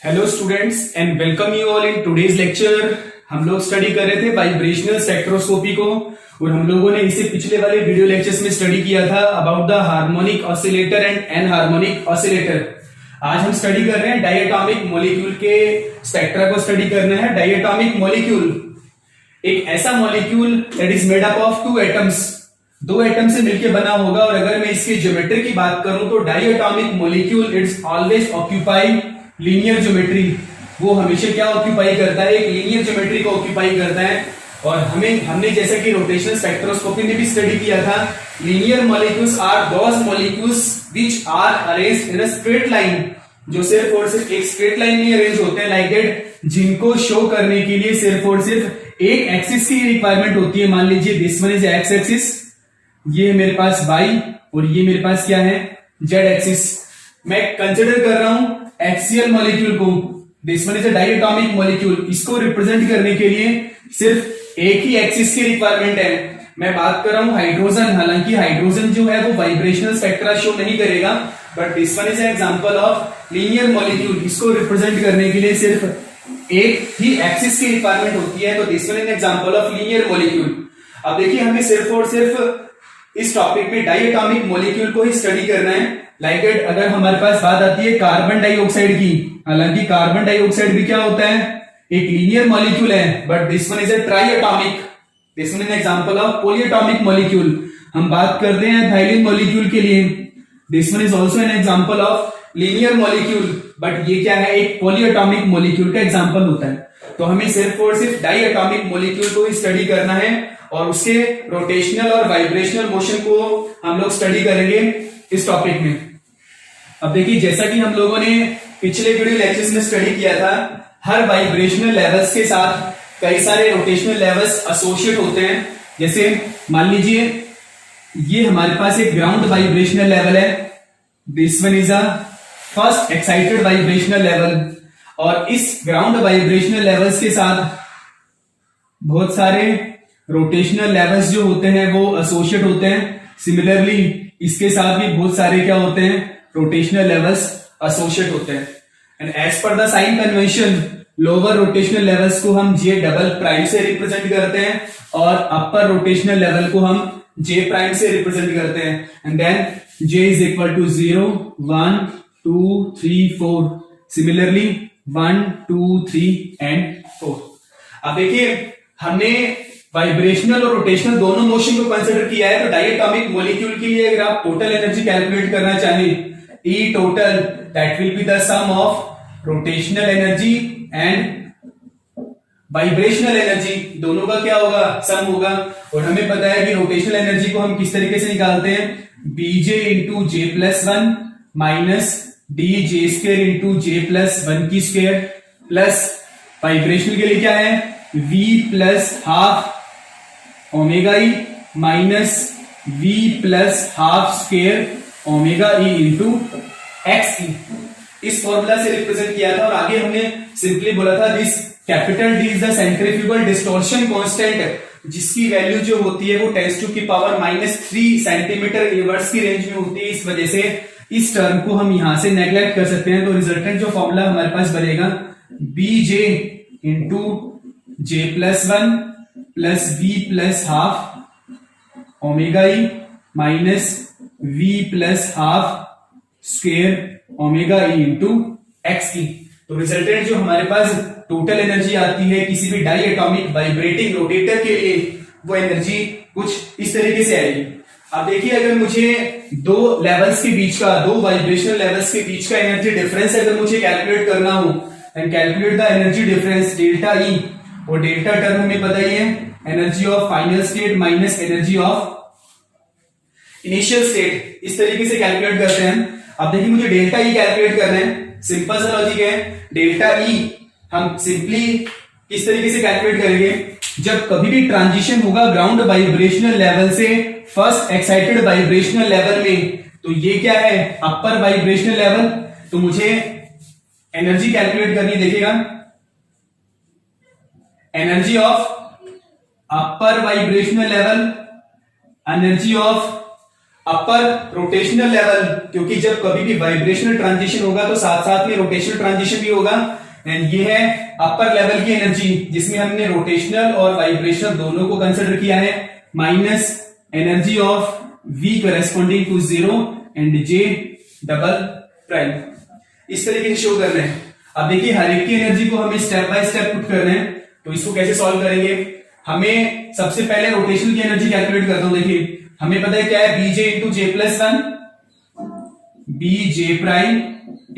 Hello students and welcome you all in today's lecture. हम लोग study कर रहे थे वाइब्रेशनल स्पेक्ट्रोस्कोपी को और हम लोगों ने इसे पिछले वाले वीडियो लेक्चर्स में स्टडी किया था about the harmonic oscillator and enharmonic oscillator. आज हम स्टडी कर रहे हैं डायटोमिक मॉलिक्यूल के स्पेक्ट्रा को स्टडी करना है। डायटोमिक मॉलिक्यूल एक ऐसा molecule that is made up of two atoms, दो एटम से मिलकर बना होगा। और अगर मैं इसके ज्योमेट्री की बात करूं तो diatomic molecule it's always occupy linear geometry. वो हमेशा क्या ऑक्यूपाई करता है, एक लीनियर ज्योमेट्री को ऑक्यूपाई करता है। और हमने जैसा कि रोटेशनल स्पेक्ट्रोस्कोपी में भी स्टडी किया था, linear molecules are those molecules which are arranged in a straight line, जो सिर्फ और सिर्फ एक स्ट्रेट लाइन में अरेंज होते हैं लाइक दैट, जिनको शो करने के लिए सिर्फ और सिर्फ एक एक्सिस की रिक्वायरमेंट होती है। मान लीजिए this one is x axis, ये है मेरे पास वाई और ये मेरे पास क्या है, जेड एक्सिस। मैं कंसिडर कर रहा हूं एक्सियल मॉलिक्यूल को, this one is a diatomic molecule. इसको रिप्रेजेंट करने के लिए सिर्फ एक ही एक्सिस की रिक्वायरमेंट है। मैं बात कर रहा हूं हाइड्रोजन, हालांकि हाइड्रोजन जो है वो वाइब्रेशनल स्पेक्ट्रा शो नहीं करेगा, but this one is an example of linear molecule. इसको रिप्रेजेंट करने के लिए सिर्फ एक ही एक्सिस की रिक्वायरमेंट होती है, तो this one is an example of linear molecule. अब देखिए हमें सिर्फ और सिर्फ इस टॉपिक में डायटोमिक मॉलिक्यूल को ही स्टडी करना है। लाइक इट, अगर हमारे पास बात आती है कार्बन डाइऑक्साइड की, हालांकि कार्बन डाइऑक्साइड भी क्या होता है, एक लीनियर मॉलिक्यूल है, but this one is a triatomic, this one is an example of polyatomic molecule. हम बात करते हैं एथिलीन मॉलिक्यूल के लिए, this one is also an example of linear molecule, but ये क्या है, एक पॉलीएटॉमिक मॉलिक्यूल का एग्जांपल होता है। तो हमें सिर्फ और सिर्फ डायटोमिक मॉलिक्यूल को ही स्टडी करना है और उसके रोटेशनल और वाइब्रेशनल मोशन को हम लोग स्टडी करेंगे इस टॉपिक में। अब देखिए जैसा कि हम लोगों ने पिछले वीडियो लेक्चर्स में स्टडी किया था, हर वाइब्रेशनल लेवल्स के साथ कई सारे रोटेशनल लेवल्स एसोसिएट होते हैं। जैसे मान लीजिए ये हमारे पास एक ग्राउंड वाइब्रेशनल लेवल है, this one is a first excited vibrational level, और इस ग्राउंड वाइब्रेशनल लेवल्स के साथ बहुत सारे रोटेशनल लेवल्स जो होते हैं वो एसोसिएट होते हैं। सिमिलरली इसके साथ भी बहुत सारे क्या होते हैं, रोटेशनल लेवल्स एसोसिएट होते हैं। And as per the sign convention, lower rotational levels को हम जे डबल प्राइम से रिप्रेजेंट करते हैं और अपर रोटेशनल लेवल को हम जे प्राइम से रिप्रेजेंट करते हैं। And then J is equal to 0 1 2 3 4, similarly 1 2 3 and 4। अब देखिए हमने वाइब्रेशनल और रोटेशनल दोनों मोशन को कंसिडर किया है। तो डायटोमिक मॉलिक्यूल के लिए अगर आप टोटल एनर्जी कैलकुलेट करना चाहें, E total that will be the sum of rotational energy and vibrational energy, दोनों का क्या होगा, सम होगा। और हमें पता है कि रोटेशनल एनर्जी को हम किस तरीके से निकालते हैं, bj into J plus one minus D J square into J plus one की स्क्र, प्लस वाइब्रेशनल के लिए क्या है, v plus half omega E minus v plus half square omega E into X E. इस formula से represent किया था। और आगे हमने सिंपली बोला था this capital D is the centrifugal distortion constant, जिसकी वैल्यू जो होती है वो 10⁻³ सेंटीमीटर इनवर्स की रेंज में होती है। इस वजह से इस टर्म को हम यहां से नेग्लेक्ट कर सकते हैं। तो रिजल्टेंट जो फॉर्मूला हमारे पास बनेगा, B J into J plus one plus V plus half omega E minus v plus half square omega E into X की। तो रिजल्टेंट जो हमारे पास टोटल एनर्जी आती है किसी भी डायटोमिक वाइब्रेटिंग रोटेटर के लिए, वो एनर्जी कुछ इस तरीके से आएगी। अब देखिए अगर मुझे दो लेवल्स के बीच का, दो वाइब्रेशनल लेवल्स के बीच का एनर्जी डिफरेंस अगर मुझे कैलकुलेट करना हो, and calculate the energy difference delta E, और डेल्टा टर्म हमें पता ही है, energy of final state minus energy of initial state, इस तरीके से कैलकुलेट करते हैं। अब देखिए मुझे डेल्टा ई कैलकुलेट करना है, सिंपल सा लॉजिक है। डेल्टा ई हम सिंपली किस तरीके से कैलकुलेट करेंगे, जब कभी भी ट्रांजिशन होगा ग्राउंड वाइब्रेशनल लेवल से फर्स्ट एक्साइटेड वाइब्रेशनल लेवल में, तो ये क्या है, अपर वाइब्रेशनल लेवल। तो मुझे एनर्जी कैलकुलेट करनी, देखिएगा energy of upper vibrational level, energy of upper rotational level, क्योंकि जब कभी भी वाइब्रेशनल ट्रांजिशन होगा तो साथ साथ में रोटेशनल ट्रांजिशन भी होगा। एंड ये है अपर लेवल की एनर्जी, जिसमें हमने रोटेशनल और वाइब्रेशनल दोनों को कंसिडर किया है, minus energy of V corresponding to 0 and J double prime. इस तरीके से शो कर रहे हैं। अब देखिए हर एक की एनर्जी को हमें स्टेप बाय स्टेप पुट करना है, तो इसको कैसे सॉल्व करेंगे। हमें सबसे पहले रोटेशनल की एनर्जी कैलकुलेट करता हूं। देखिए हमें पता है क्या है, B J into J plus one, B J prime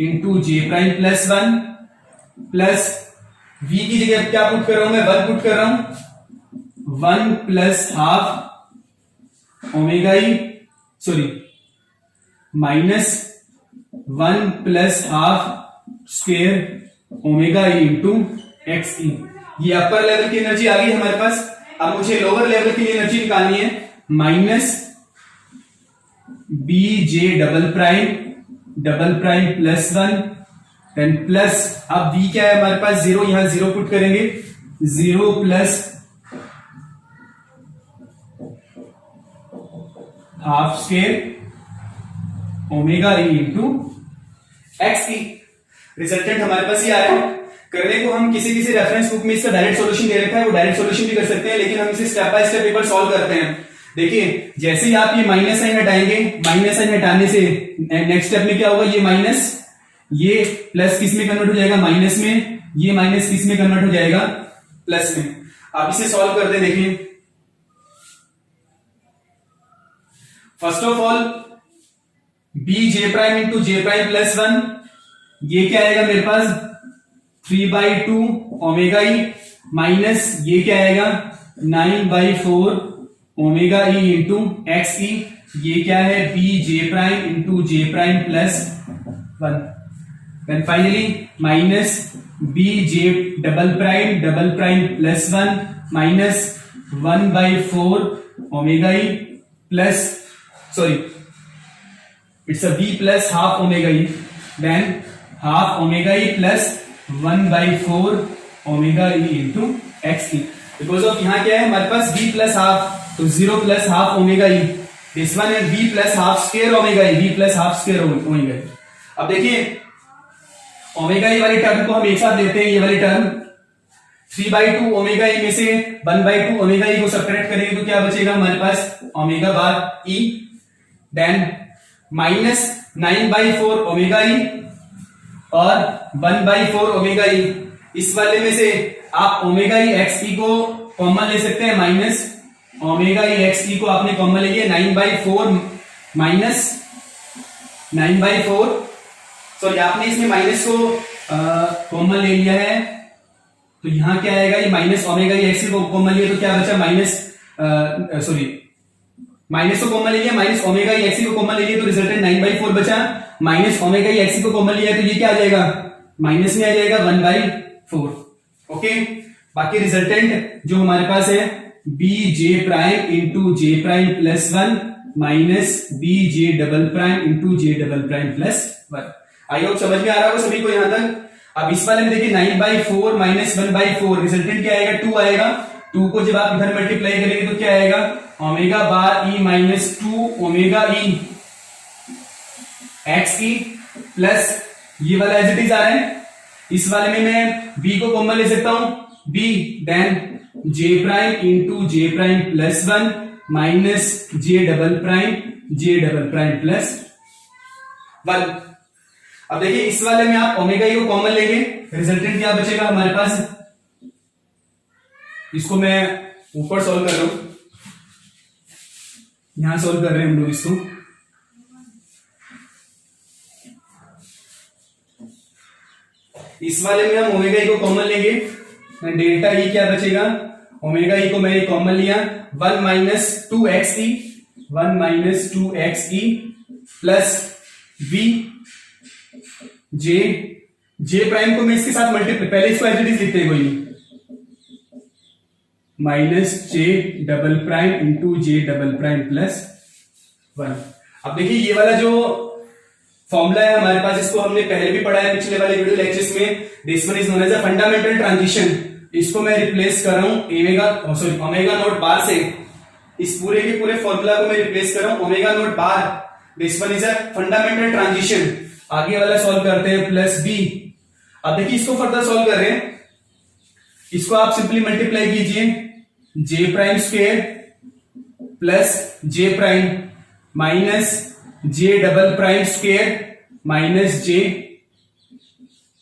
into J prime plus one, plus V की जगह क्या पुट कर रहा हूं मैं, वन पुट कर रहा हूं, one plus half omega E, sorry minus one plus half square omega E into X E. ये अपर लेवल की एनर्जी आ गई हमारे पास। अब मुझे लोअर लेवल की एनर्जी निकालनी है, minus B J double prime plus one, then plus, अब v क्या है हमारे पास, जीरो, यहां जीरो पुट करेंगे, zero plus half square omega E into X E. Resultant हमारे पास ये आ रहा है। करने को हम किसी रेफरेंस बुक में इसका डायरेक्ट सॉल्यूशन दे रखा है, वो डायरेक्ट सॉल्यूशन भी कर सकते हैं, लेकिन हम इसे स्टेप बाय स्टेप एक बार सॉल्व करते हैं। देखिए जैसे ही आप ये माइनस साइन हटाएंगे, माइनस साइन हटाने से नेक्स्ट स्टेप में क्या होगा, ये माइनस, ये प्लस किस में कन्वर्ट हो जाएगा, माइनस में, ये माइनस किस में कन्वर्ट हो जाएगा, प्लस में। आप इसे सॉल्व करते देखिए। First of all B J prime into J prime plus one, ये क्या आएगा मेरे पास, 3/2 ओमेगा ई, माइनस ये क्या आएगा, 9/4 omega E into X E, ये क्या है, B J prime into J prime plus one, then finally minus B J double prime plus one, minus 1/4 omega E plus, sorry it's a v plus half omega E, then half omega E plus 1/4 omega E into X E. Because of यहां क्या है हमारे पास v plus half, तो 0 plus half omega E, this one है v plus half square omega E, v plus half square omega E. अब देखिए omega ई वाली term को हम एक साथ लेते हैं, ये वाली टर्म 3/2 ओमेगा ई में से 1/2 ओमेगा ई को सब्ट्रैक्ट करेंगे तो क्या बचेगा हमारे पास, ओमेगा बार ई, देन माइनस 9/4 ओमेगा ई और 1/4 ओमेगा ई। इस वाले में से आप ओमेगा ई एक्स ई को कॉमन ले सकते हैं, माइनस ओमेगा ई एक्स ई को आपने कॉमन ले लिया, 9/4 माइनस 9/4, सॉरी आपने इसमें माइनस को कॉमन ले लिया है, तो यहां क्या आएगा, ये माइनस ओमेगा ई एक्स ई को कॉमन लिया तो क्या बचा, माइनस, सॉरी माइनस को कॉमन ले लिया, माइनस ओमेगा ई एक्स ई को कॉमन ले लिया तो रिजल्टेंट 9/4 बचा, माइनस ओमेगा ई एक्स ई को कॉमन लिया तो ये क्या आ जाएगा, माइनस में आ जाएगा 1/4। ओके, बाकी रिजल्टेंट जो हमारे पास है B J prime into J prime plus one, minus B J double prime into J double prime plus one. I hope समझ में आ रहा होगा सभी को यहां तक। अब इस वाले में देखिए 9/4 माइनस 1/4, रिजल्टेंट क्या आएगा, 2 आएगा। 2 को जब आप इधर मल्टीप्लाई करेंगे तो क्या आएगा, ओमेगा बार ई माइनस 2 ओमेगा ई एक्स ई प्लस ये वाला एज इट इज आ रहा है। इस वाले में मैं b को कॉमन ले सकता हूं, b, then j prime into J prime plus one, minus J double prime plus one. अब देखिए इस वाले में आप ओमेगा ई को कॉमन लेंगे, रिजल्टेंट क्या बचेगा हमारे पास, इसको मैं ऊपर सॉल्व कर रहा हूं, यहां सॉल्व कर रहे हैं हम लोग इसको। इस वाले में हम ओमेगा ई को कॉमन लेंगे, डेल्टा ई क्या बचेगा, ओमेगा ई को मैंने कॉमन लिया, 1 माइनस 2x ई, 1 minus 2x E plus v, जे प्राइम को मैं इसके साथ मल्टीप्लाई, पहले इसको एज इट इज लिखते हैं कोई, minus J double prime into J double prime plus one. अब देखिए ये वाला जो फॉर्मूला है हमारे पास, इसको हमने पहले भी पढ़ा है पिछले वाले वीडियो लेक्चर्स में, this one is known as a fundamental transition. इसको मैं रिप्लेस कर रहा हूं ओमेगा नॉट बार से, इस पूरे के पूरे फॉर्मूला को मैं रिप्लेस कर रहा हूं omega naught bar, this one is a fundamental transition. आगे वाला सॉल्व करते हैं प्लस बी। अब देखिए इसको फर्दर सॉल्व कर रहे हैं, इसको आप सिंपली मल्टीप्लाई कीजिए, जे prime square plus J prime minus J double prime square minus J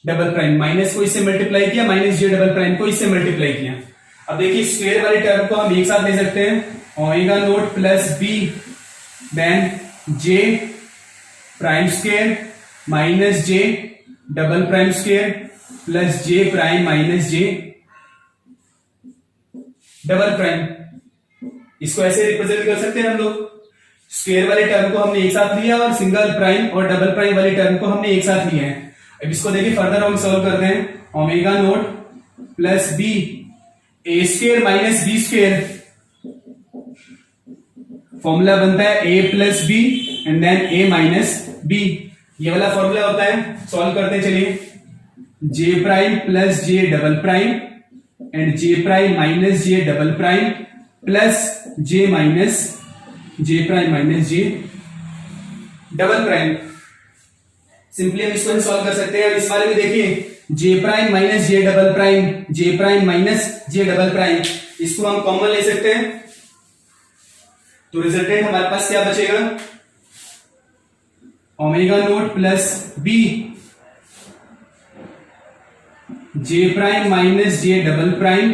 double prime, minus को इससे मल्टीप्लाई किया, माइनस जे डबल प्राइम को इससे मल्टीप्लाई किया। अब देखिए स्क्वायर वाले टर्म को हम एक साथ ले सकते हैं, omega naught plus B then J prime square minus J double prime square plus J prime minus J double prime. इसको ऐसे रिप्रेजेंट कर सकते हैं हम लोग, स्क्वायर वाले टर्म को हमने एक साथ लिया और सिंगल प्राइम और डबल प्राइम वाले टर्म को हमने एक साथ लिया है। अब इसको देखिए फर्दर हम सॉल्व करते हैं, omega naught plus B A square minus B square, formula बनता है A plus B and then A minus B, ये वाला फॉर्मूला होता है। सॉल्व करते चलिए, J prime plus J double prime and J prime minus J double prime plus J minus J prime minus J double prime. Simply हम इसको solve कर सकते हैं। इस वाले में देखिए J prime minus J double prime, J prime minus J double prime, इसको हम कॉमन ले सकते हैं, तो रिजल्टेंट हमारे पास क्या बचेगा, omega naught plus B J prime minus J double prime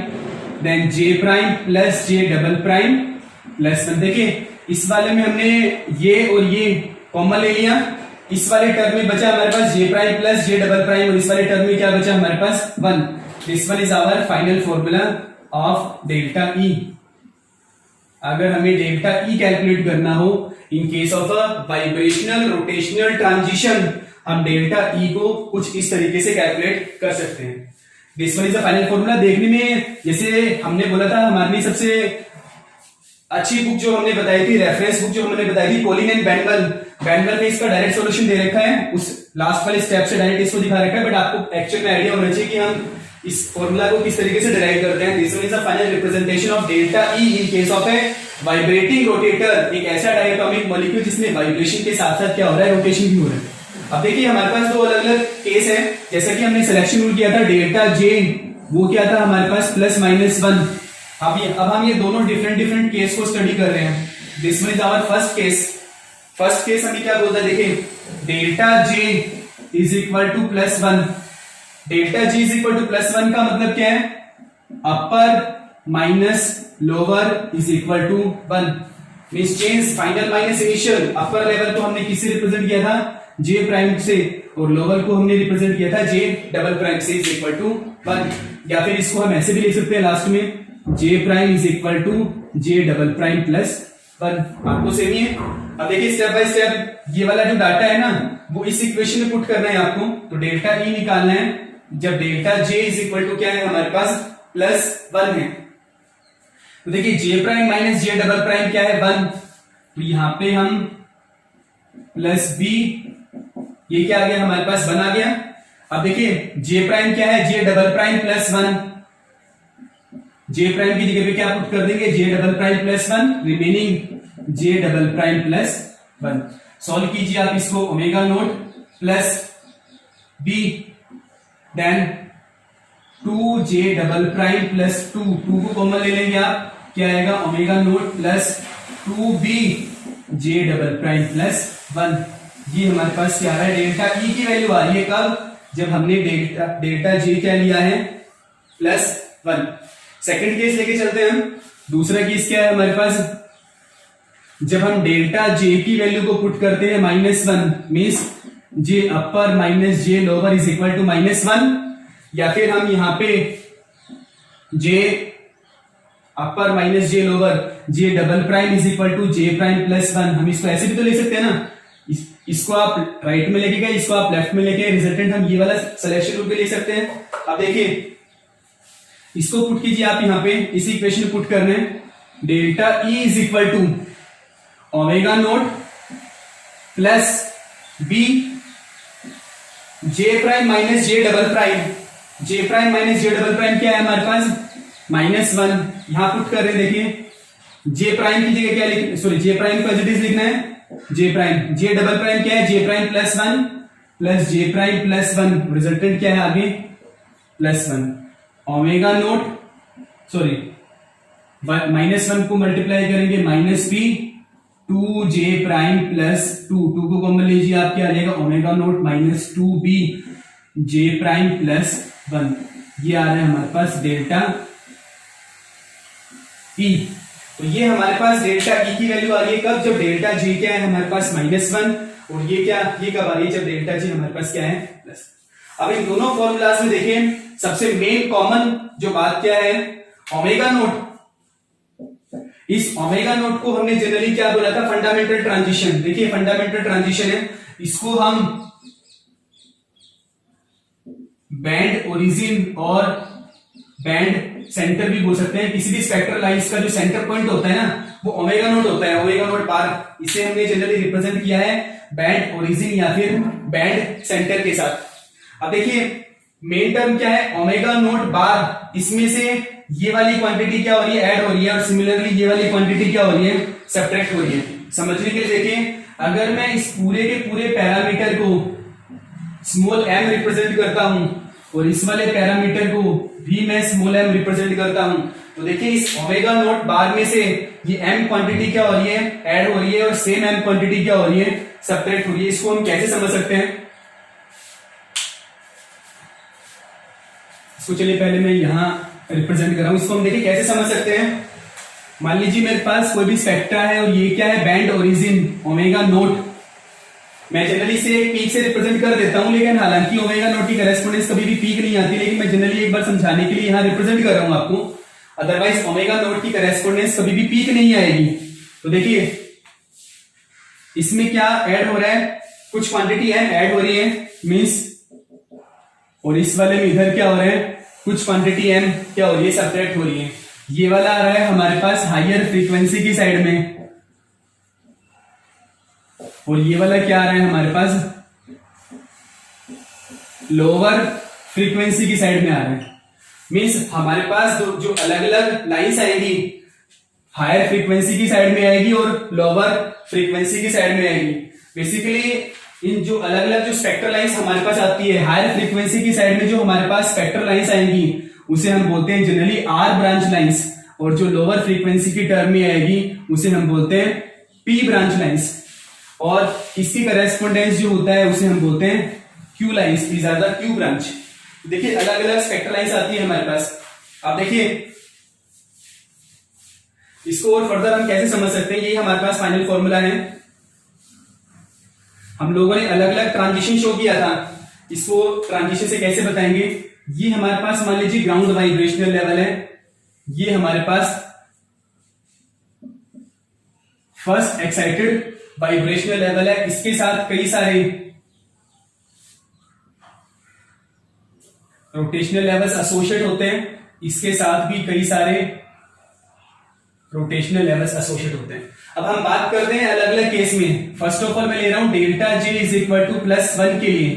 then J prime plus J double prime plus, देखिए इस वाले में हमने ये और ये कॉमन ले लिया, इस वाले टर्म में बचा हमारे पास J prime plus J double prime और इस वाले टर्म में क्या बचा हमारे पास 1। This one is our final formula of delta E. अगर हमें डेल्टा ई कैलकुलेट करना हो in case of a vibrational rotational transition, हम डेल्टा ई को कुछ इस तरीके से कैलकुलेट कर सकते हैं। This one is the final formula. देखने में जैसे हमने बोला था हमारे लिए सबसे अच्छी बुक जो हमने बताई थी, रेफरेंस बुक जो हमने बताई थी, कोलिन एंड बैंडल में इसका डायरेक्ट सॉल्यूशन दे रखा है, उस लास्ट वाले स्टेप से डायरेक्ट इसको दिखा रखा है, बट आपको एक्चुअल में आइडिया होना चाहिए कि हम इस फॉर्मूला को किस तरीके से डिराइव करते हैं। This one is the final representation of delta E in case of A vibrating rotator, एक ऐसा डायटोमिक मॉलिक्यूल जिसमें वाइब्रेशन के साथ साथ क्या हो रहा है, रोटेशन भी हो रहा है। अब देखिए हमारे पास दो अलग अलग केस है, जैसा कि हमने सिलेक्शन रूल किया था डेल्टा जे, वो क्या था हमारे पास प्लस माइनस 1। अब हम ये दोनों डिफरेंट केस को स्टडी कर रहे हैं। This one is our first case. First case हमें क्या बोलता है, देखिए delta J is equal to plus 1। Delta G is equal to plus 1 का मतलब क्या है, upper minus lower is equal to 1, means change final minus initial. Upper level को हमने किससे रिप्रेजेंट किया था, जे प्राइम से, और लोअर को हमने रिप्रेजेंट किया था जे डबल प्राइम से, इज इक्वल टू 1। या फिर इसको हम ऐसे भी लिख सकते हैं लास्ट में, J prime is equal to J double prime plus 1। आपको सेम ही है। अब देखिए स्टेप बाय स्टेप ये वाला जो डाटा है ना, वो इस इक्वेशन में पुट करना है आपको, तो डेल्टा ई निकालना है। जब delta J is equal to क्या है हमारे पास प्लस 1 है, तो देखिए J prime minus J double prime क्या है 1, तो यहां पे हम प्लस बी, ये क्या आ गया हमारे पास 1 आ गया। अब देखिए जे प्राइम क्या है, J double prime plus 1, J prime की जगह पे क्या पुट कर देंगे, J double prime plus 1, remaining J double prime plus 1। Solve कीजिए आप इसको, omega naught plus B then 2 J double prime plus 2 को कॉमन ले लेंगे आप, क्या आएगा omega naught plus 2b J double prime plus 1। ये हमारे पास क्या है, डेल्टा ई की वैल्यू आ रही है कब, जब हमने डेल्टा जे क्या लिया है प्लस 1। सेकंड केस लेके चलते हैं हम। दूसरा केस क्या है हमारे पास, जब हम डेल्टा जे की वैल्यू को पुट करते हैं -1, means J upper minus J lower is equal to -1, या फिर हम यहां पे J upper minus J lower J double prime is equal to J prime plus 1, हम इसको ऐसे भी तो ले सकते हैं ना, इसको आप राइट में लेके गए, इसको आप लेफ्ट में लेके, रिजल्टेंट हम ये वाला सिलेक्शन रूल पे ले सकते हैं। अब देखिए इसको पुट कीजिए आप यहां पे, इसी इक्वेशन में पुट करना है, delta E is equal to omega naught plus B J prime minus J double prime. J prime minus J double prime क्या है हमारे पास -1, यहां पुट कर रहे हैं, देखिए जे प्राइम की जगह क्या लिख, सॉरी जे प्राइम को एज इट इज लिखना है J prime, J double prime क्या है J prime plus one plus J prime plus one, resultant क्या है आगे plus one, omega naught sorry minus one को मल्टीप्लाई करेंगे minus P two J prime plus two को कॉमन लीजिए, आप क्या आ जाएगा omega naught minus two B J prime plus one, ये आ रहा है हमारे पास डेल्टा ई। तो ये हमारे पास डेल्टा ई की वैल्यू आ रही है कब, जब डेल्टा जी क्या है हमारे पास माइनस वन, और ये क्या ये कब आ रही है जब डेल्टा जी हमारे पास क्या है प्लस। अब इन दोनों फॉर्मूलाज में देखें सबसे मेन कॉमन जो बात क्या है ओमेगा नोट। इस ओमेगा नोट को हमने जनरली क्या बोला था फंडामेंटल ट्रांजिशन, देखिए फंडामेंटल ट्रांजिशन है, इसको हम बैंड ओरिजिन और बैंड सेंटर भी बोल सकते हैं। किसी भी स्पेक्ट्रल लाइंस का जो सेंटर पॉइंट होता है ना वो ओमेगा नोट होता है, ओमेगा नोट बार, इसे हमने जनरली रिप्रेजेंट किया है बैंड ओरिजिन या फिर बैंड सेंटर के साथ। अब देखिए मेन टर्म क्या है ओमेगा नोट बार, इसमें से ये वाली क्वांटिटी क्या हो रही है ऐड हो रही है, और सिमिलरली ये वाली क्वांटिटी क्या हो रही है सब्ट्रैक्ट हो रही है। समझने के लिए देखें अगर मैं इस पूरे के पूरे पैरामीटर को स्मॉल m रिप्रेजेंट करता हूं और इस वाले पैरामीटर को भी मैं स्मॉल m रिप्रेजेंट करता हूं, तो देखिए इस ओमेगा नोट बार में से ये m क्वांटिटी क्या हो रही है ऐड हो रही है और सेम m क्वांटिटी क्या हो रही है सब्ट्रैक्ट हो रही है। इसको हम कैसे समझ सकते हैं, इसको चलिए पहले मैं यहां रिप्रेजेंट कर रहा हूं, इसको हम देखिए कैसे समझ सकते हैं। मान लीजिए मेरे पास कोई भी स्पेक्ट्रा है और ये क्या है बैंड ओरिजिन ओमेगा नोट, मैं जनरली इसे एक पीक से रिप्रेजेंट कर देता हूं, लेकिन हालांकि ओमेगा नोट की करेस्पॉन्डेंस कभी भी पीक नहीं आती, लेकिन मैं जनरली एक बार समझाने के लिए यहां रिप्रेजेंट कर रहा हूं आपको, अदरवाइज ओमेगा नोट की करेस्पॉन्डेंस कभी भी पीक नहीं आएगी। तो देखिए इसमें क्या ऐड हो रहा है कुछ क्वांटिटी है ऐड हो रही है मींस, और इस वाले में इधर क्या हो रहा है कुछ क्वांटिटी m क्या हो रही है सब्ट्रैक्ट हो रही है। ये वाला आ रहा है हमारे पास हायर फ्रीक्वेंसी की साइड में, और ये वाला क्या आ रहा है हमारे पास लोअर फ्रीक्वेंसी की साइड में आ रहा है। मींस हमारे पास जो अलग अलग लाइंस आएंगी हायर फ्रीक्वेंसी की साइड में आएगी और लोअर फ्रीक्वेंसी की साइड में आएगी। बेसिकली इन जो अलग अलग जो स्पेक्ट्रल लाइंस हमारे पास आती है हायर फ्रीक्वेंसी की साइड में जो हमारे पास स्पेक्ट्रल लाइंस आएंगी उसे हम बोलते हैं जनरली आर ब्रांच लाइंस, और जो लोअर फ्रीक्वेंसी की टर्म में आएगी उसे हम बोलते हैं पी ब्रांच लाइंस, और इसकी करेस्पॉन्डेंस जो होता है उसे हम बोलते हैं Q lines, these are the Q branch. देखिए अलग अलग स्पेक्ट्रल लाइंस आती है हमारे पास। अब देखिए इसको और फर्दर हम कैसे समझ सकते हैं, ये हमारे पास फाइनल फॉर्मूला है। हम लोगों ने अलग अलग ट्रांजिशन शो किया था, इसको ट्रांजिशन से कैसे बताएंगे, ये हमारे पास मान लीजिए ग्राउंड वाइब्रेशनल लेवल है, ये हमारे पास फर्स्ट एक्साइटेड वाइब्रेशनल लेवल है, इसके साथ कई सारे रोटेशनल लेवल्स एसोसिएट होते हैं, इसके साथ भी कई सारे रोटेशनल लेवल्स एसोसिएट होते हैं। अब हम बात करते हैं अलग अलग केस में। फर्स्ट ऑफ ऑल मैं ले रहा हूं delta J is equal to +1 के लिए,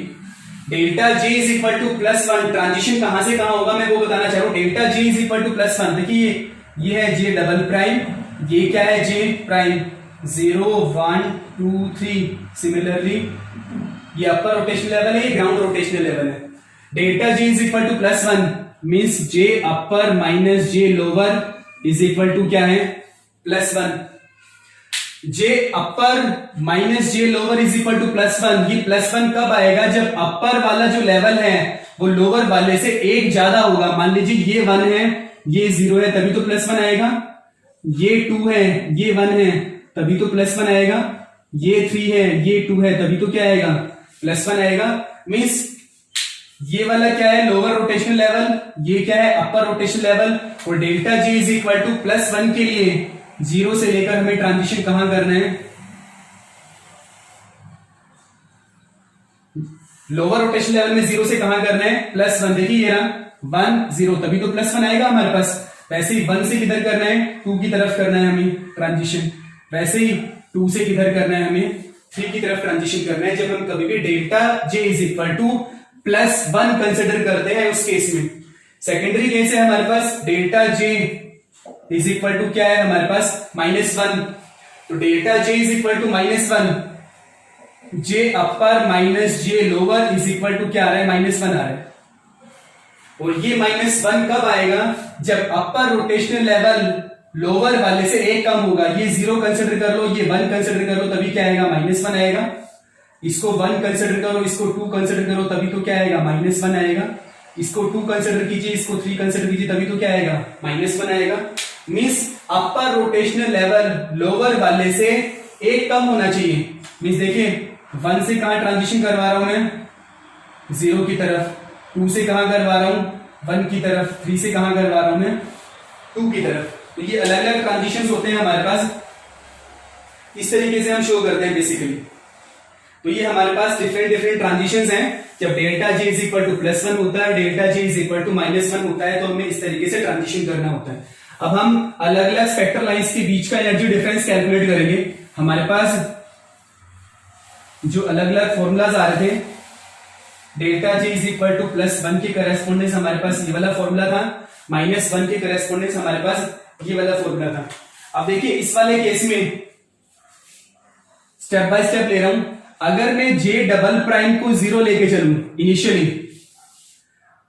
delta J is equal to +1 transition कहां से कहां होगा मैं वो बताना चाह रहा हूं। Delta J is equal to +1, देखिए ये है जे डबल प्राइम, ये क्या है जे प्राइम, 0 1 2 3, सिमिलरली ये अपर रोटेशनल लेवल है, ये ग्राउंड रोटेशनल लेवल है। Delta J is equal to +1 means J upper minus J lower is equal to क्या है +1। J upper minus J lower is equal to +1, ये +1 कब आएगा जब अपर वाला जो लेवल है वो लोअर वाले से एक ज्यादा होगा। मान लीजिए ये 1 है ये 0 है तभी तो +1 आएगा, ये 2 है ये 1 है तभी तो +1 आएगा, ये 3 है ये 2 है तभी तो क्या आएगा +1 आएगा। मींस ये वाला क्या है लोअर रोटेशनल लेवल, ये क्या है अपर रोटेशनल लेवल, और delta G is equal to +1 के लिए 0 से लेकर हमें ट्रांजिशन कहां करना है, लोअर रोटेशनल लेवल में 0 से कहां करना है +1। देखिए ये रहा 1 0 तभी तो +1 आएगा हमारे पास। वैसे ही 1 से किधर करना है 2 की तरफ करना है हमें ट्रांजिशन, वैसे ही 2 से किधर करना है हमें 3 की तरफ ट्रांजिशन करना है जब हम कभी भी delta J is equal to +1 consider करते हैं उस केस में। सेकेंडरी केस है हमारे पास delta J is equal to क्या है हमारे पास -1, तो delta J is equal to -1, J upper minus J lower is equal to क्या आ रहा है, -1 आ रहा है। और ये -1 कब आएगा, जब अपर रोटेशनल लेवल लोअर वाले से एक कम होगा। ये 0 कंसिडर कर लो, ये 1 कंसिडर कर लो, तभी क्या आएगा, -1 आएगा। इसको 1 कंसिडर करो, इसको 2 कंसिडर करो, तभी तो क्या आएगा, -1 आएगा। इसको 2 कंसिडर कीजिए, इसको 3 कंसिडर कीजिए, तभी तो क्या आएगा, -1 आएगा। मीन्स अपर रोटेशनल लेवल लोअर वाले से एक कम होना चाहिए। मीन्स देखिए 1 से कहां ट्रांजिशन करवा रहा हूं मैं, 0 की तरफ, 2 से कहां करवा रहा हूं, 1 की तरफ, 3 से कहां करवा रहा हूं मैं, 2 की तरफ। तो ये अलग अलग ट्रांजिशन होते हैं हमारे पास, इस तरीके से हम शो करते हैं बेसिकली। तो ये हमारे पास डिफरेंट ट्रांजिशंस हैं। जब delta J is equal to +1 होता है, delta J is equal to -1 होता है, तो हमें इस तरीके से ट्रांजिशन करना होता है। अब हम अलग अलग स्पेक्ट्रल लाइंस के बीच का एनर्जी डिफरेंस कैलकुलेट करेंगे। हमारे पास जो अलग अलग फॉर्मूलाज आ रहे थे, delta J is equal to +1 के करेस्पॉन्डेंस हमारे पास ये वाला फॉर्मूला था, -1 के करेस्पॉन्डेंस हमारे पास ये वाला फॉर्मूला था। अब देखिए इस वाले केस में स्टेप बाय स्टेप ले रहा हूं। अगर मैं जे डबल प्राइम को 0 लेके चलूं इनिशियली,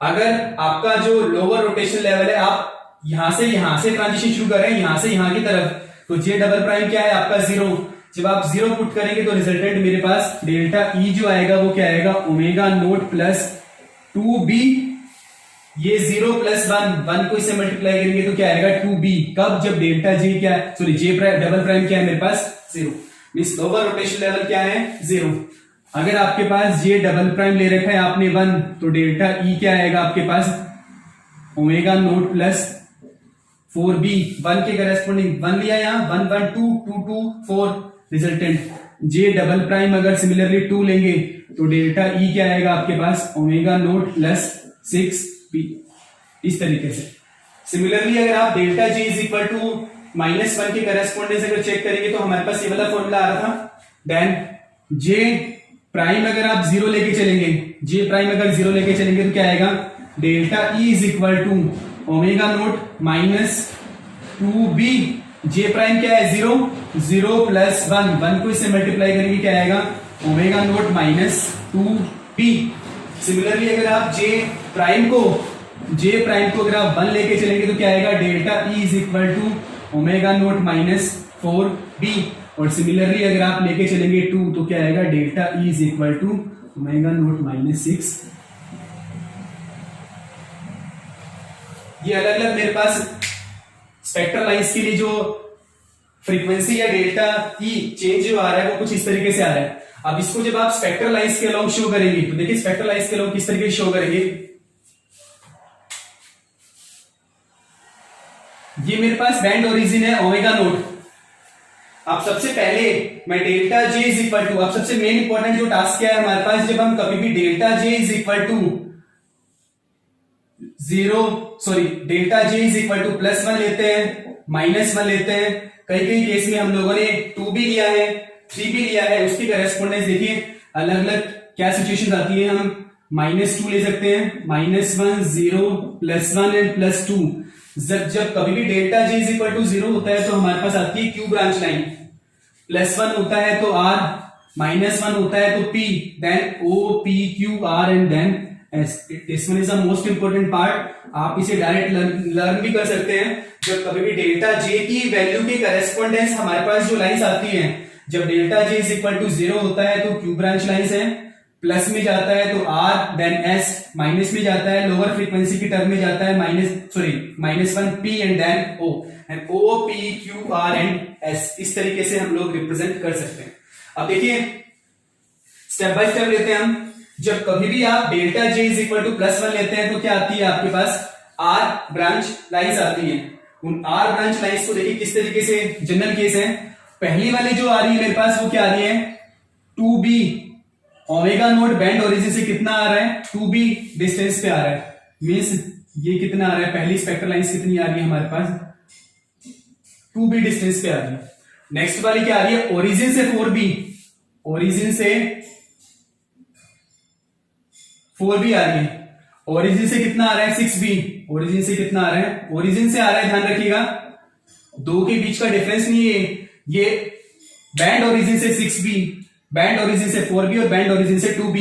अगर आपका जो लोअर रोटेशन लेवल है, आप यहां से ट्रांजिशन शुरू कर रहे हैं, यहां से यहां की तरफ, तो जे डबल प्राइम क्या है आपका 0। जब आप 0 पुट करेंगे तो रिजल्टेंट मेरे पास डेल्टा ई जो आएगा वो क्या आएगा, ओमेगा नोट प्लस 2b। ये 0 + 1 को इससे मल्टीप्लाई करेंगे तो क्या आएगा 2b। कब, जब डेल्टा जे क्या है, सॉरी जे डबल प्राइम क्या है मेरे पास 0। मींस लोअर रोटेशन लेवल क्या है 0। अगर आपके पास जे डबल प्राइम ले रखा है आपने 1, तो डेल्टा ई क्या आएगा आपके पास, ओमेगा नोट प्लस 4b। 1 के करेस्पॉन्डिंग 1 लिया, यहां 1 1 2 2 2 4 रिजल्टेंट। जे डबल प्राइम अगर सिमिलरली 2 लेंगे तो डेल्टा ई क्या आएगा आपके पास, ओमेगा नोट प्लस 6b। इस तरीके से सिमिलरली अगर आप delta J is equal to -1 के करेस्पॉन्डेंस अगर चेक करेंगे तो हमारे पास ये वाला फॉर्मूला आ रहा था। देन जे प्राइम अगर आप 0 लेके चलेंगे, जे प्राइम अगर 0 लेके चलेंगे तो क्या आएगा, delta E is equal to omega naught -2b। J prime क्या है 0, 0 + 1 को इससे मल्टीप्लाई करेंगे क्या आएगा, ओमेगा नोट -2b। सिमिलरली अगर आप जे प्राइम को अगर आप 1 लेके चलेंगे तो क्या आएगा, delta E is equal to omega naught -4b। और सिमिलरली अगर आप लेके चलेंगे 2 तो क्या आएगा, delta E is equal to omega naught -6। ये अलग अलग मेरे पास स्पेक्ट्रल लाइंस के लिए जो फ्रीक्वेंसी या डेल्टा ई चेंज जो आ रहा है वो कुछ इस तरीके से आ रहा है। अब इसको जब आप स्पेक्ट्रल लाइंस के अलोंग शो करेंगे तो देखिए स्पेक्ट्रल लाइंस के अलोंग किस तरीके से शो करेंगे। ये मेरे पास बैंड ओरिजिन है ओमेगा नोट। अब सबसे पहले मैं delta J is equal to, अब सबसे मेन इंपॉर्टेंट जो टास्क क्या है हमारे पास, जब हम कभी भी delta J is equal to delta J is equal to +1 लेते हैं, -1 लेते हैं, कई केस में हम लोगों ने 2 भी लिया है, 3 भी लिया है, उसकी करेस्पॉन्डेंस देखिए अलग अलग क्या सिचुएशन आती है। हम -2 ले सकते हैं, -1 0 +1 एंड +2। जब कभी भी delta J is equal to 0 होता है तो हमारे पास आती है क्यू ब्रांच लाइन, +1 होता है तो R, -1 होता है तो P, then O P Q R and then S। This one is the most important part. आप इसे डायरेक्ट लर्न भी कर सकते हैं। जब कभी भी डेल्टा जे की वैल्यू के करेस्पॉन्डेंस हमारे पास जो लाइंस आती हैं, जब delta J is equal to 0 होता है तो क्यू ब्रांच लाइंस है, प्लस में जाता है तो R देन S, माइनस में जाता है लोअर फ्रीक्वेंसी की टर्म में जाता है -1 P and then O, and O P Q R and S। इस तरीके से हम लोग रिप्रेजेंट कर सकते हैं। अब देखिए स्टेप बाय स्टेप लेते हैं हम। जब कभी भी आप delta J is equal to +1 लेते हैं तो क्या आती है आपके पास, R ब्रांच लाइंस आती हैं। उन R ब्रांच लाइंस को देखिए किस तरीके से जनरल केस है। पहली वाली जो आ रही है मेरे पास वो क्या आ रही है, 2b। Omega naught band origin से कितना आ रहा है, 2b डिस्टेंस पे आ रहा है। मींस ये कितना आ रहा है, पहली स्पेक्ट्रल लाइंस कितनी आ रही है हमारे पास, 2b डिस्टेंस पे आ रही है। नेक्स्ट वाली क्या आ रही है, ओरिजिन से 4b, ओरिजिन से 4b आ रही है। ओरिजिन से कितना आ रहा है, 6b। ओरिजिन से कितना आ रहा है, ओरिजिन से आ रहा है, ध्यान रखिएगा दो के बीच का डिफरेंस नहीं है, ये बैंड ओरिजिन से 6b, बैंड ओरिजिन से 4b और बैंड ओरिजिन से 2b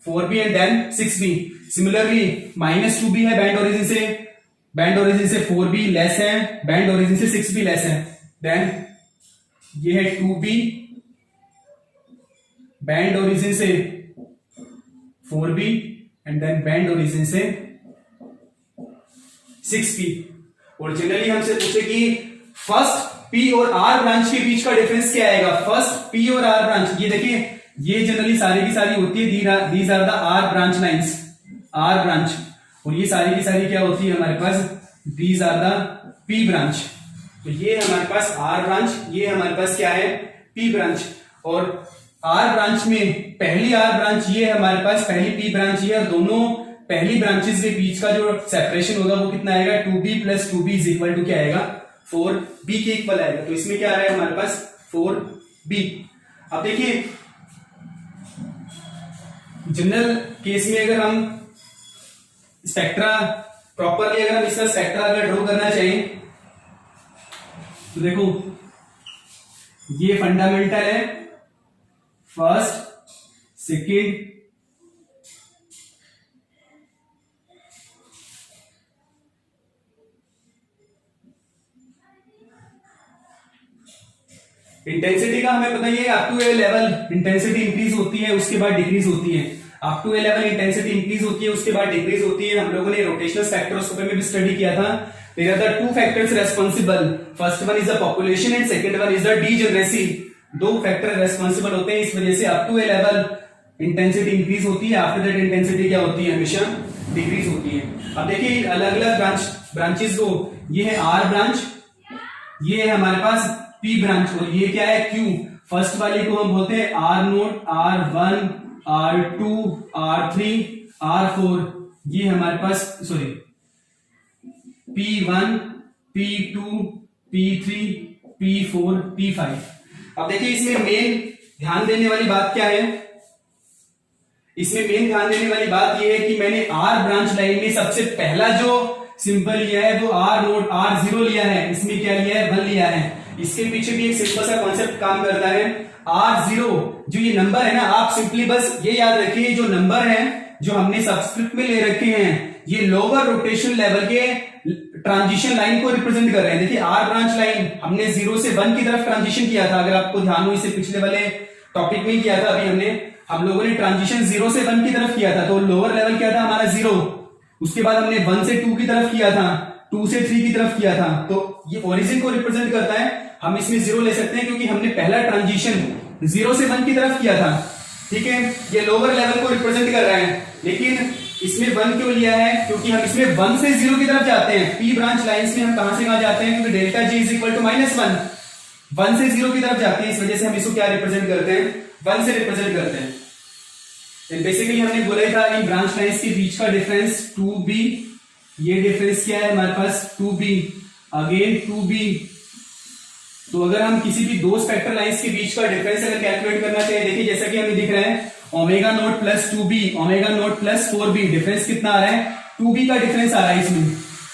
4b and then 6b। Similarly -2b है बैंड ओरिजिन से 4b लेस है, बैंड ओरिजिन से 6b लेस है, देन ये है 2b बैंड ओरिजिन से 4b and then band origin से 6p। और जनरली हमसे पूछे कि फर्स्ट p और r ब्रांच के बीच का डिफरेंस क्या आएगा, फर्स्ट p और r ब्रांच, ये देखिए ये जनरली सारी की सारी होती है, these are the r branch lines, r branch, और ये सारी की सारी क्या होती है हमारे पास, these are the p branch. तो ये हमारे पास r ब्रांच, ये हमारे पास क्या है p ब्रांच, और r ब्रांच में पहली r ब्रांच ये हमारे पास, पहली p ब्रांच ये, दोनों पहली ब्रांचेस के बीच का जो सेपरेशन होगा वो कितना आएगा, 2b plus 2b is equal to क्या आएगा, 4b के इक्वल आएगा। तो इसमें क्या आ रहा है हमारे पास 4b। अब देखिए जनरल केस में अगर हम स्पेक्ट्रा प्रॉपरली, अगर हम इसका स्पेक्ट्रा अगर ड्रॉ करना चाहिए तो देखो ये फंडामेंटल है, फर्स्ट सेकेंड इंटेंसिटी का हमें पता ही है, up to a level intensity increase होती है, उसके बाद डिक्रीज होती है, up to a level intensity increase होती है, उसके बाद डिक्रीज होती है। हम लोगों ने रोटेशनल स्पेक्ट्रोस्कोपी में भी स्टडी किया था। There are the two factors responsible, first one is the population and second one is the degeneracy. दो फैक्टर रेस्पॉन्सिबल होते हैं, इस वजह से up to a level intensity increase होती है, आफ्टर दैट इंटेंसिटी क्या होती है, हमेशा डिक्रीज होती है। अब देखिए अलग अलग ब्रांचेस को, ये है आर ब्रांच, ये है हमारे पास P ब्रांच, और ये क्या है Q। फर्स्ट वाले को हम बोलते हैं R0, R1, R2, R3, R4, ये हमारे पास sorry P1, P2, P3, P4, P5। अब देखिए इसमें मेन ध्यान देने वाली बात क्या है, इसमें मेन ध्यान देने वाली बात यह है कि मैंने R ब्रांच लाइन में सबसे पहला जो सिंबल लिया है वो R0, R0 लिया है, इसमें क्या लिया है 1 लिया है। इसके पीछे भी एक सिंपल सा कॉन्सेप्ट काम करता है, R0 जो ये नंबर है ना, आप सिंपली बस ये याद रखिए जो नंबर है जो हमने सबस्क्रिप्ट में ले रखे हैं ये लोअर रोटेशन लेवल के ट्रांजिशन लाइन को रिप्रेजेंट कर रहे हैं। देखिए R ब्रांच लाइन हमने 0 से 1 की तरफ ट्रांजिशन किया था, अगर आपको ध्यान हो इसे पिछले वाले टॉपिक में किया था, अभी हम लोगों ने ट्रांजिशन 0 से 1 की तरफ किया था, तो लोअर लेवल क्या था हमारा 0, उसके बाद हमने 1 से 2 की तरफ किया था, 2 से 3 की तरफ किया था, तो ये ओरिजिन को रिप्रेजेंट करता है। हम इसमें 0 ले सकते हैं क्योंकि हमने पहला ट्रांजिशन 0 से 1 की तरफ किया था, ठीक है, ये लोअर लेवल को रिप्रेजेंट कर रहा है। लेकिन इसमें 1 क्यों लिया है, क्योंकि हम इसमें 1 से 0 की तरफ जाते हैं। P ब्रांच लाइंस में हम कहां से कहां जाते हैं, क्योंकि delta G is equal to -1, 1 से 0 की तरफ जाते हैं, इस वजह से हम इसको क्या रिप्रेजेंट करते हैं, 1 से रिप्रेजेंट करते हैं। बेसिकली हमने बोला ही था इन ब्रांच लाइंस के बीच का डिफरेंस 2b, ये डिफरेंस क्या है हमारे पास 2b, अगेन 2b। तो अगर हम किसी भी दो स्पेक्ट्रल लाइंस के बीच का डिफरेंस अगर कैलकुलेट करना चाहिए, देखिए जैसा कि हमें दिख रहा है omega naught plus 2b, omega naught plus 4b, difference कितना आ रहा है 2b का डिफरेंस आ रहा है,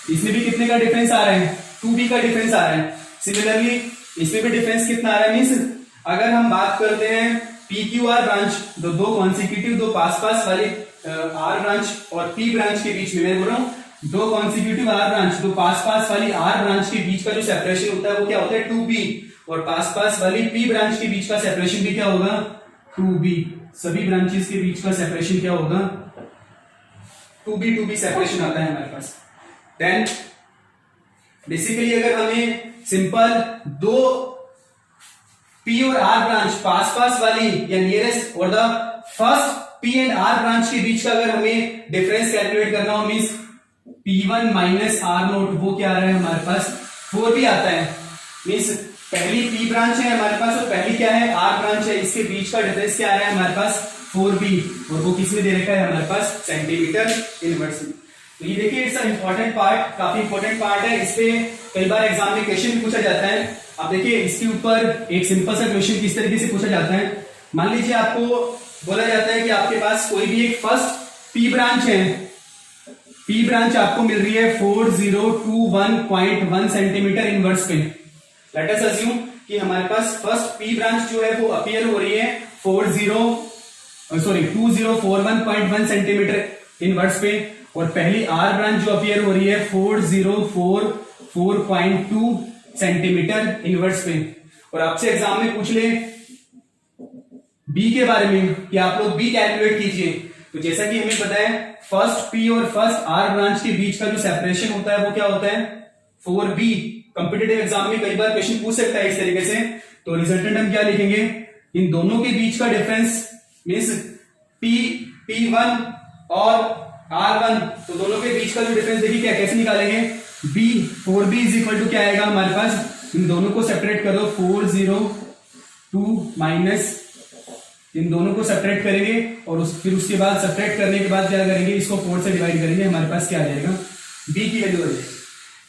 इसमें भी कितने का डिफरेंस आ रहा है 2b का डिफरेंस आ रहा है। सिमिलरली इसमें भी डिफरेंस कितना आ रहा है, मींस अगर हम बात करते हैं PQR ब्रांच, दो कॉन्सिक्यूटिव दो पास वाले R ब्रांच और P ब्रांच के बीच में, मैं बोल रहा हूं दो कॉन्सिक्यूटिव R ब्रांच, दो पास वाली R ब्रांच के बीच का जो सेपरेशन होता है वो क्या होता है 2b, और पास वाली P ब्रांच के बीच का सेपरेशन भी क्या होगा 2b। सभी ब्रांचेस के बीच का सेपरेशन क्या होगा 2b सेपरेशन आता है हमारे पास। देन बेसिकली अगर हमें सिंपल दो P और R ब्रांच पास वाली या नियरेस्ट और the first P and R branch के बीच का अगर हमें डिफरेंस कैलकुलेट करना हो, मींस P1 माइनस R0, वो क्या आ रहा है हमारे पास 4b आता है। मींस पहली P ब्रांच है हमारे पास और पहली क्या है R ब्रांच है, इसके बीच का डिफरेंस क्या आ रहा है हमारे पास 4b, और वो किसमें दे रखा है हमारे पास सेंटीमीटर इनवर्स में। तो ये देखिए इट्स इंपॉर्टेंट पार्ट, काफी इंपॉर्टेंट पार्ट है, इसपे कई बार एग्जाम में क्वेश्चन पूछा जाता है। अब देखिए इसके ऊपर एक सिंपल सा क्वेश्चन किस तरीके से पूछा जाता है, मान लीजिए आपको बोला जाता है कि आपके पास कोई भी एक फर्स्ट P ब्रांच है, पी ब्रांच आपको मिल रही है 4021.1 सेंटीमीटर इनवर्स पे। लेट अस अज्यूम कि हमारे पास फर्स्ट पी ब्रांच जो है वो अपीयर हो रही है 2041.1 सेंटीमीटर इनवर्स पे, और पहली आर ब्रांच जो अपीयर हो रही है 4044.2 सेंटीमीटर इनवर्स पे। और आपसे एग्जाम में पूछ ले बी के बारे में कि आप लोग बी कैलकुलेट कीजिए, तो जैसा कि हमें पता है फर्स्ट पी और फर्स्ट आर ब्रांच के बीच का जो सेपरेशन होता है वो क्या होता है 4b। कॉम्पिटिटिव एग्जाम में कई बार क्वेश्चन पूछ सकता है इस तरीके से, तो रिजल्टेंट हम क्या लिखेंगे, इन दोनों के बीच का डिफरेंस मींस P1 और R1, तो दोनों के बीच का जो डिफरेंस देखिए क्या कैसे निकालेंगे, B 4b is equal to क्या आएगा हमारे पास, इन दोनों को सेपरेट कर दो 402 माइनस इन दोनों को सेपरेट करेंगे और फिर उसके बाद सेपरेट करने के बाद क्या करेंगे, इसको 4 से डिवाइड करेंगे, हमारे पास क्या आ जाएगा B की वैल्यू आ जाएगी।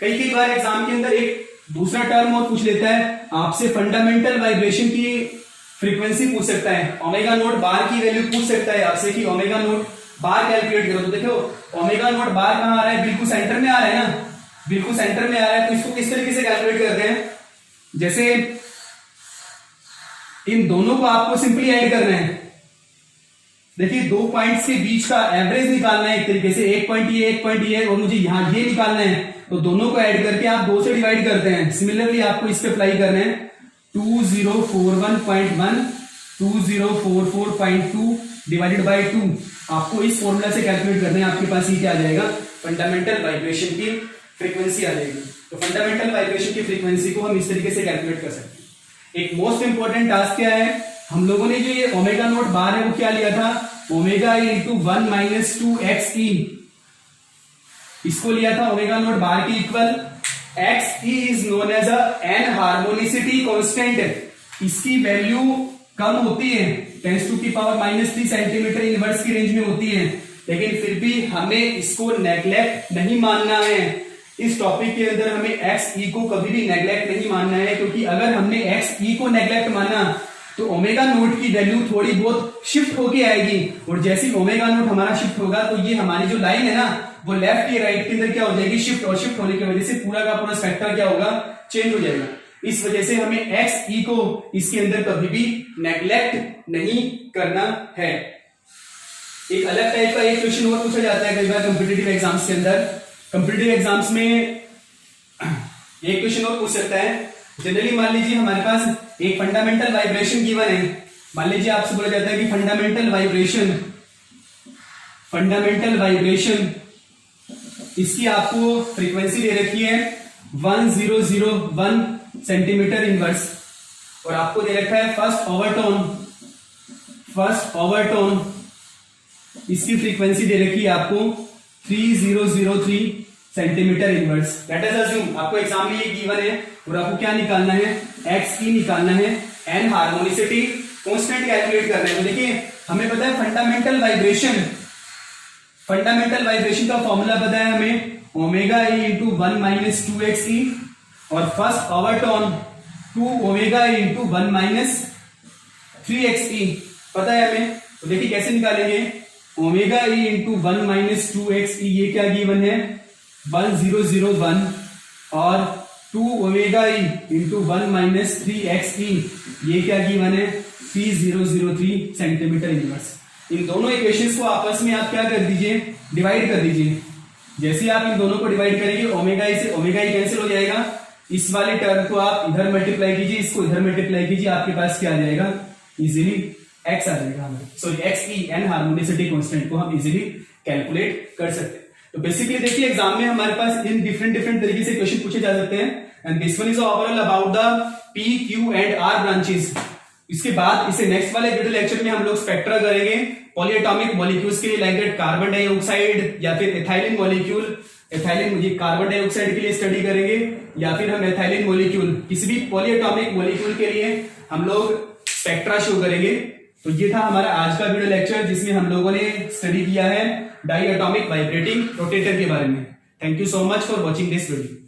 कई बार एग्जाम के अंदर एक दूसरा टर्म और पूछ लेता है आपसे, फंडामेंटल वाइब्रेशन की फ्रीक्वेंसी पूछ सकता है, ओमेगा नोट बार की वैल्यू पूछ सकता है आपसे कि ओमेगा नोट बार कैलकुलेट करो। तो देखो ओमेगा नोट बार कहां आ रहा है, बिल्कुल सेंटर में आ रहा है ना, बिल्कुल सेंटर में आ रहा है, तो इसको किस तरीके से कैलकुलेट करते हैं, जैसे इन दोनों को आपको सिंपली ऐड करना है। देखिए दो पॉइंट्स के बीच का एवरेज निकालना है एक तरीके से, एक पॉइंट ये और मुझे यहां ये निकालना है, तो दोनों को ऐड करके आप 2 से डिवाइड करते हैं। सिमिलरली आपको इस पे अप्लाई करना है 2041.1 2044.2 डिवाइडेड बाय 2, आपको इस फॉर्मूला से कैलकुलेट करना है, आपके पास ये क्या आ जाएगा, फंडामेंटल वाइब्रेशन की फ्रीक्वेंसी आ जाएगी। तो फंडामेंटल वाइब्रेशन की फ्रीक्वेंसी को हम इस तरीके से कैलकुलेट कर सकते हैं। एक मोस्ट इंपॉर्टेंट टास्क क्या है, हम लोगों ने जो ये ओमेगा नोट बार है वो क्या लिया था, ओमेगा इंटू 1 माइनस 2xe, इसको लिया था ओमेगा नोट बार के equal. xe is known as anharmonicity constant, इसकी वैल्यू कम होती है 10⁻³ सेंटीमीटर इनवर्स की रेंज में होती है, लेकिन फिर भी हमें इसको नेग्लेक्ट नहीं मानना है। इस टॉपिक के अंदर हमें xe को कभी भी नेग्लेक्ट नहीं मानना है, क्योंकि अगर हमने xe को नेग्लेक्ट माना तो ओमेगा नोट की वैल्यू थोड़ी बहुत शिफ्ट होके आएगी, और जैसे ओमेगा नोट हमारा शिफ्ट होगा तो ये हमारी जो लाइन है ना वो लेफ्ट या राइट के अंदर क्या हो जाएगी, शिफ्ट, और शिफ्ट होने की वजह से पूरा का पूरा स्पेक्ट्रा क्या होगा, चेंज हो जाएगा। इस वजह से हमें xe को इसके अंदर कभी भी नेग्लेक्ट नहीं करना है। एक अलग टाइप का एक क्वेश्चन और पूछा जाता है कई बार कॉम्पिटिटिव एग्जाम्स के अंदर। कॉम्पिटिटिव एग्जाम्स में एक क्वेश्चन और पूछ सकता है, जनरली मान लीजिए हमारे पास एक फंडामेंटल वाइब्रेशन गिवन है, मान लीजिए आपसे बोला जाता है कि फंडामेंटल वाइब्रेशन इसकी आपको फ्रीक्वेंसी दे रखी है 1001 सेंटीमीटर इनवर्स, और आपको दे रखा है फर्स्ट ओवरटोन इसकी फ्रीक्वेंसी दे रखी है आपको 3003 centimetre inverse. Let us assume आपको एग्जाम में ये गिवन है और आपको क्या निकालना है, xe निकालना है, एन हार्मोनिसिटी कांस्टेंट कैलकुलेट करना है। तो देखिए हमें पता है फंडामेंटल वाइब्रेशन का फॉर्मूला पता है हमें, omega e into 1 minus 2xe, और first overtone 2 omega e into 1 minus 3xe पता है हमें। तो देखिए कैसे निकालेंगे, omega e into 1 minus 2xe ये क्या गिवन है 1001, और 2 omega e into 1 minus 3xe ये क्या गिवन है 3003 सेंटीमीटर इनवर्स। इन दोनों इक्वेशंस को आपस में आप क्या कर दीजिए, डिवाइड कर दीजिए। जैसे आप इन दोनों को डिवाइड करेंगे ओमेगा ई से ओमेगा ई कैंसिल हो जाएगा, इस वाले टर्म को आप इधर मल्टीप्लाई कीजिए, इसको इधर मल्टीप्लाई कीजिए, आपके पास क्या आ जाएगा, इजीली x आ जाएगा। Sorry xe anharmonicity constant को हम इजीली कैलकुलेट कर सकते हैं। तो बेसिकली देखिए एग्जाम में हमारे पास इन डिफरेंट तरीके से क्वेश्चन पूछे जा सकते हैं, and this one is overall about the p q and r branches. इसके बाद इसे नेक्स्ट वाले वीडियो लेक्चर में हम लोग स्पेक्ट्रा करेंगे पॉलीएटॉमिक मॉलिक्यूल्स के लिए, लाइक दैट कार्बन डाइऑक्साइड या फिर एथाइलिन मॉलिक्यूल, मुझे कार्बन डाइऑक्साइड के लिए स्टडी करेंगे, या फिर हम एथाइलिन मॉलिक्यूल किसी भी पॉलीएटॉमिक मॉलिक्यूल के लिए हम लोग स्पेक्ट्रा शो करेंगे। तो ये था हमारा आज का वीडियो लेक्चर जिसमें हम लोगों ने स्टडी किया है डाइएटॉमिक वाइब्रेटिंग रोटेटर के बारे में। Thank you so much for watching this video.